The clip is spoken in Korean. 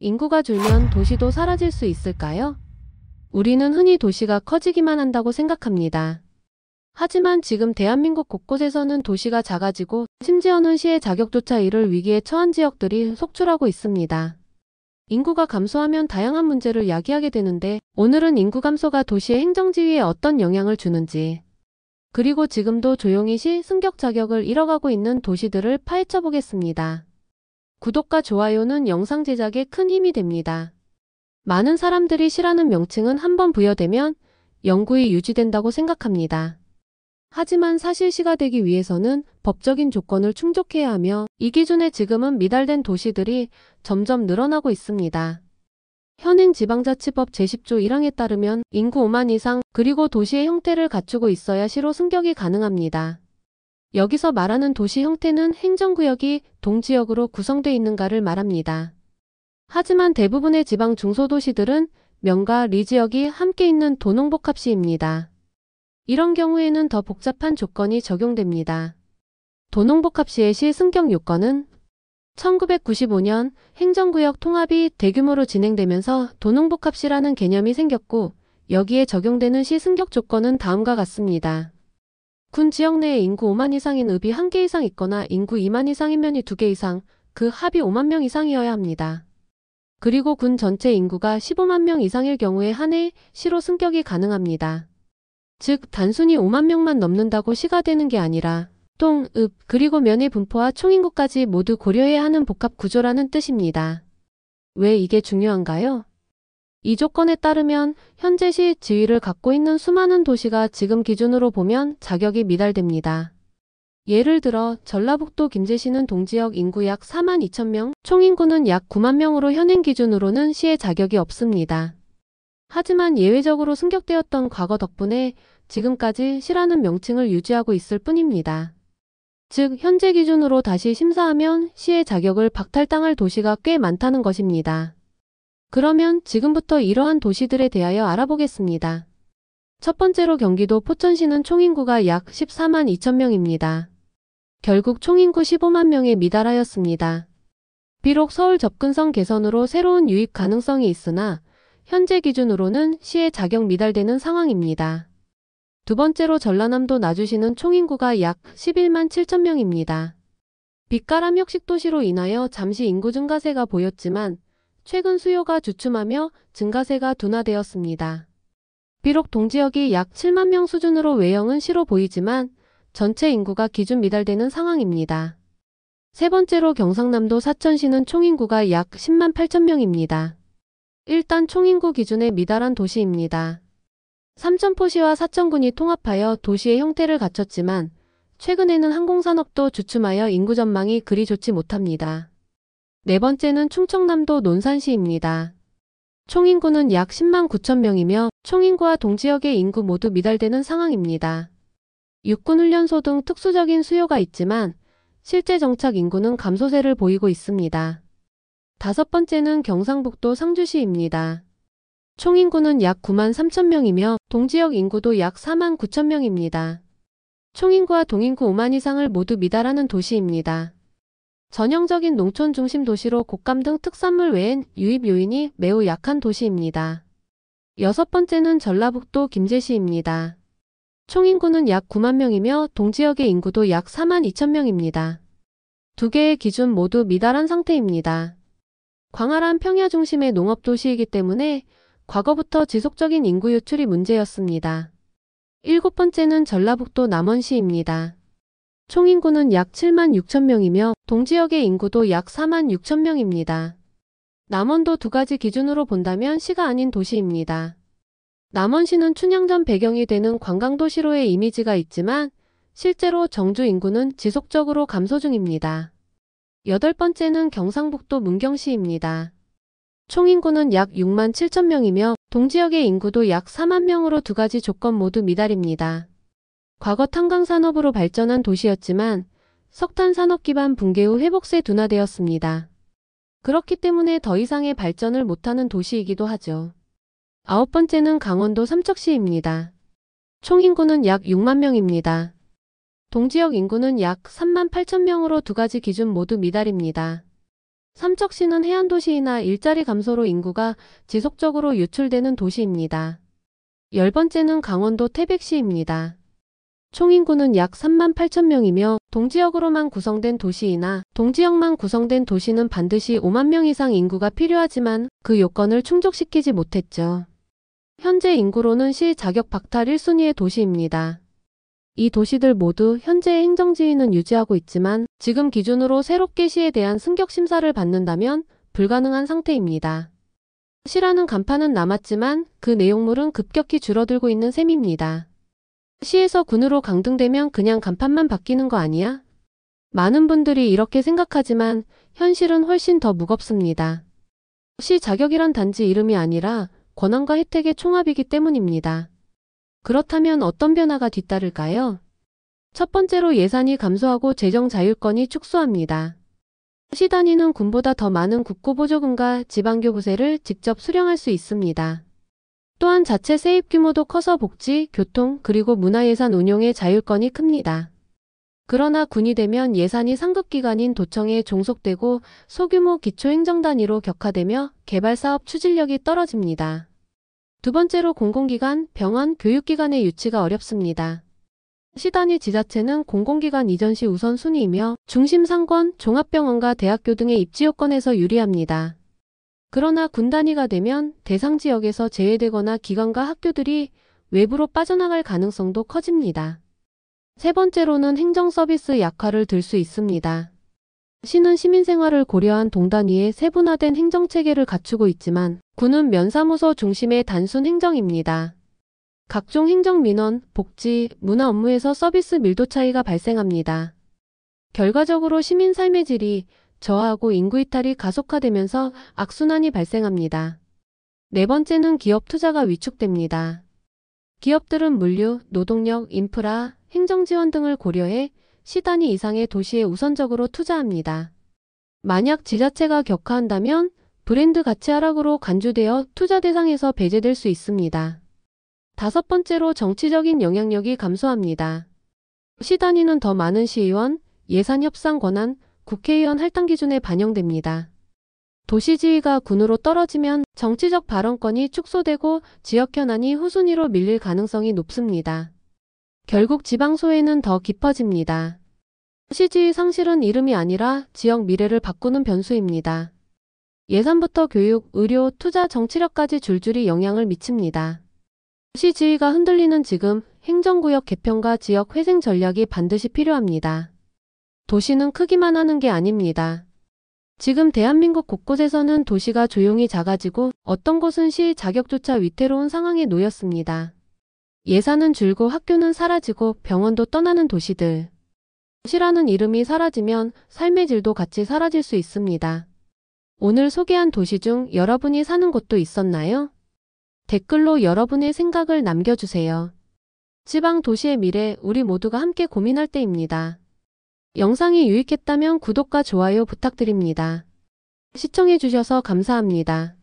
인구가 줄면 도시도 사라질 수 있을까요? 우리는 흔히 도시가 커지기만 한다고 생각합니다. 하지만 지금 대한민국 곳곳에서는 도시가 작아지고 심지어는 시의 자격조차 이를 위기에 처한 지역들이 속출하고 있습니다. 인구가 감소하면 다양한 문제를 야기하게 되는데 오늘은 인구 감소가 도시의 행정지위에 어떤 영향을 주는지 그리고 지금도 조용히 시 승격 자격을 잃어가고 있는 도시들을 파헤쳐 보겠습니다. 구독과 좋아요는 영상 제작에 큰 힘이 됩니다. 많은 사람들이 시라는 명칭은 한번 부여되면 영구히 유지된다고 생각합니다. 하지만 사실 시가 되기 위해서는 법적인 조건을 충족해야 하며 이 기준에 지금은 미달된 도시들이 점점 늘어나고 있습니다. 현행 지방자치법 제10조 1항에 따르면 인구 5만 이상 그리고 도시의 형태를 갖추고 있어야 시로 승격이 가능합니다. 여기서 말하는 도시 형태는 행정구역이 동지역으로 구성되어 있는가를 말합니다. 하지만 대부분의 지방 중소도시들은 면과 리지역이 함께 있는 도농복합시입니다. 이런 경우에는 더 복잡한 조건이 적용됩니다. 도농복합시의 시 승격 요건은 1995년 행정구역 통합이 대규모로 진행되면서 도농복합시라는 개념이 생겼고 여기에 적용되는 시 승격 조건은 다음과 같습니다. 군 지역 내에 인구 5만 이상인 읍이 1개 이상 있거나 인구 2만 이상인 면이 2개 이상, 그 합이 5만 명 이상이어야 합니다. 그리고 군 전체 인구가 15만 명 이상일 경우에 한 해 시로 승격이 가능합니다. 즉 단순히 5만 명만 넘는다고 시가 되는 게 아니라 동, 읍, 그리고 면의 분포와 총인구까지 모두 고려해야 하는 복합 구조라는 뜻입니다. 왜 이게 중요한가요? 이 조건에 따르면 현재 시 지위를 갖고 있는 수많은 도시가 지금 기준으로 보면 자격이 미달됩니다. 예를 들어 전라북도 김제시는 동지역 인구 약 4만 2천 명, 총인구는 약 9만 명으로 현행 기준으로는 시의 자격이 없습니다. 하지만 예외적으로 승격되었던 과거 덕분에 지금까지 시라는 명칭을 유지하고 있을 뿐입니다. 즉 현재 기준으로 다시 심사하면 시의 자격을 박탈당할 도시가 꽤 많다는 것입니다. 그러면 지금부터 이러한 도시들에 대하여 알아보겠습니다. 첫 번째로 경기도 포천시는 총인구가 약 14만 2천 명입니다. 결국 총인구 15만 명에 미달하였습니다. 비록 서울 접근성 개선으로 새로운 유입 가능성이 있으나 현재 기준으로는 시의 자격 미달되는 상황입니다. 두 번째로 전라남도 나주시는 총인구가 약 11만 7천 명입니다. 빗가람 혁식도시로 인하여 잠시 인구 증가세가 보였지만 최근 수요가 주춤하며 증가세가 둔화되었습니다. 비록 동지역이 약 7만 명 수준으로 외형은 시로 보이지만 전체 인구가 기준 미달되는 상황입니다. 세 번째로 경상남도 사천시는 총인구가 약 10만 8천 명입니다. 일단 총인구 기준에 미달한 도시입니다. 삼천포시와 사천군이 통합하여 도시의 형태를 갖췄지만 최근에는 항공산업도 주춤하여 인구 전망이 그리 좋지 못합니다. 네 번째는 충청남도 논산시입니다. 총인구는 약 10만 9천 명이며 총인구와 동지역의 인구 모두 미달되는 상황입니다. 육군훈련소 등 특수적인 수요가 있지만 실제 정착 인구는 감소세를 보이고 있습니다. 다섯 번째는 경상북도 상주시입니다. 총인구는 약 9만 3천 명이며 동지역 인구도 약 4만 9천 명입니다. 총인구와 동인구 5만 이상을 모두 미달하는 도시입니다. 전형적인 농촌 중심 도시로 곶감 등 특산물 외엔 유입 요인이 매우 약한 도시입니다. 여섯 번째는 전라북도 김제시입니다. 총인구는 약 9만 명이며 동지역의 인구도 약 4만 2천 명입니다. 두 개의 기준 모두 미달한 상태입니다. 광활한 평야 중심의 농업도시이기 때문에 과거부터 지속적인 인구 유출이 문제였습니다. 일곱 번째는 전라북도 남원시입니다. 총인구는 약 7만 6천 명이며 동지역의 인구도 약 4만 6천 명입니다. 남원도 두 가지 기준으로 본다면 시가 아닌 도시입니다. 남원시는 춘향전 배경이 되는 관광도시로의 이미지가 있지만 실제로 정주 인구는 지속적으로 감소 중입니다. 여덟 번째는 경상북도 문경시입니다. 총인구는 약 6만 7천 명이며 동지역의 인구도 약 4만 명으로 두 가지 조건 모두 미달입니다. 과거 탄광산업으로 발전한 도시였지만 석탄 산업 기반 붕괴 후 회복세 둔화되었습니다. 그렇기 때문에 더 이상의 발전을 못하는 도시이기도 하죠. 아홉 번째는 강원도 삼척시입니다. 총인구는 약 6만 명입니다. 동지역 인구는 약 3만 8천 명으로 두 가지 기준 모두 미달입니다. 삼척시는 해안도시이나 일자리 감소로 인구가 지속적으로 유출되는 도시입니다. 10번째는 강원도 태백시입니다. 총인구는 약 3만 8천 명이며 동지역으로만 구성된 도시이나 동지역만 구성된 도시는 반드시 5만 명 이상 인구가 필요하지만 그 요건을 충족시키지 못했죠. 현재 인구로는 시 자격 박탈 1순위의 도시입니다. 이 도시들 모두 현재의 행정지위는 유지하고 있지만 지금 기준으로 새롭게 시에 대한 승격 심사를 받는다면 불가능한 상태입니다. 시라는 간판은 남았지만 그 내용물은 급격히 줄어들고 있는 셈입니다. 시에서 군으로 강등되면 그냥 간판만 바뀌는 거 아니야? 많은 분들이 이렇게 생각하지만 현실은 훨씬 더 무겁습니다. 시 자격이란 단지 이름이 아니라 권한과 혜택의 총합이기 때문입니다. 그렇다면 어떤 변화가 뒤따를까요? 첫 번째로 예산이 감소하고 재정 자율권이 축소합니다. 시 단위는 군보다 더 많은 국고보조금과 지방교부세를 직접 수령할 수 있습니다. 또한 자체 세입 규모도 커서 복지, 교통, 그리고 문화예산 운용의 자율권이 큽니다. 그러나 군이 되면 예산이 상급기관인 도청에 종속되고 소규모 기초행정단위로 격화되며 개발사업 추진력이 떨어집니다. 두 번째로 공공기관, 병원, 교육기관의 유치가 어렵습니다. 시단위 지자체는 공공기관 이전 시 우선순위이며 중심 상권, 종합병원과 대학교 등의 입지 요건에서 유리합니다. 그러나 군 단위가 되면 대상 지역에서 제외되거나 기관과 학교들이 외부로 빠져나갈 가능성도 커집니다. 세 번째로는 행정 서비스 약화를 들 수 있습니다. 시는 시민생활을 고려한 동단위의 세분화된 행정체계를 갖추고 있지만 군은 면사무소 중심의 단순 행정입니다. 각종 행정민원, 복지, 문화 업무에서 서비스 밀도 차이가 발생합니다. 결과적으로 시민 삶의 질이 저하하고 인구 이탈이 가속화되면서 악순환이 발생합니다. 네 번째는 기업 투자가 위축됩니다. 기업들은 물류, 노동력, 인프라, 행정지원 등을 고려해 시 단위 이상의 도시에 우선적으로 투자합니다. 만약 지자체가 격화한다면 브랜드 가치 하락으로 간주되어 투자 대상에서 배제될 수 있습니다. 다섯 번째로 정치적인 영향력이 감소합니다. 시 단위는 더 많은 시의원, 예산 협상 권한, 국회의원 할당 기준에 반영됩니다. 도시지휘가 군으로 떨어지면 정치적 발언권이 축소되고 지역 현안이 후순위로 밀릴 가능성이 높습니다. 결국 지방소외는 더 깊어집니다. 시지휘 상실은 이름이 아니라 지역 미래를 바꾸는 변수입니다. 예산부터 교육, 의료, 투자, 정치력까지 줄줄이 영향을 미칩니다. 시지휘가 흔들리는 지금 행정구역 개편과 지역 회생 전략이 반드시 필요합니다. 도시는 크기만 하는 게 아닙니다. 지금 대한민국 곳곳에서는 도시가 조용히 작아지고 어떤 곳은 시 자격조차 위태로운 상황에 놓였습니다. 예산은 줄고 학교는 사라지고 병원도 떠나는 도시들. 시라는 이름이 사라지면 삶의 질도 같이 사라질 수 있습니다. 오늘 소개한 도시 중 여러분이 사는 곳도 있었나요? 댓글로 여러분의 생각을 남겨주세요. 지방 도시의 미래, 우리 모두가 함께 고민할 때입니다. 영상이 유익했다면 구독과 좋아요 부탁드립니다. 시청해주셔서 감사합니다.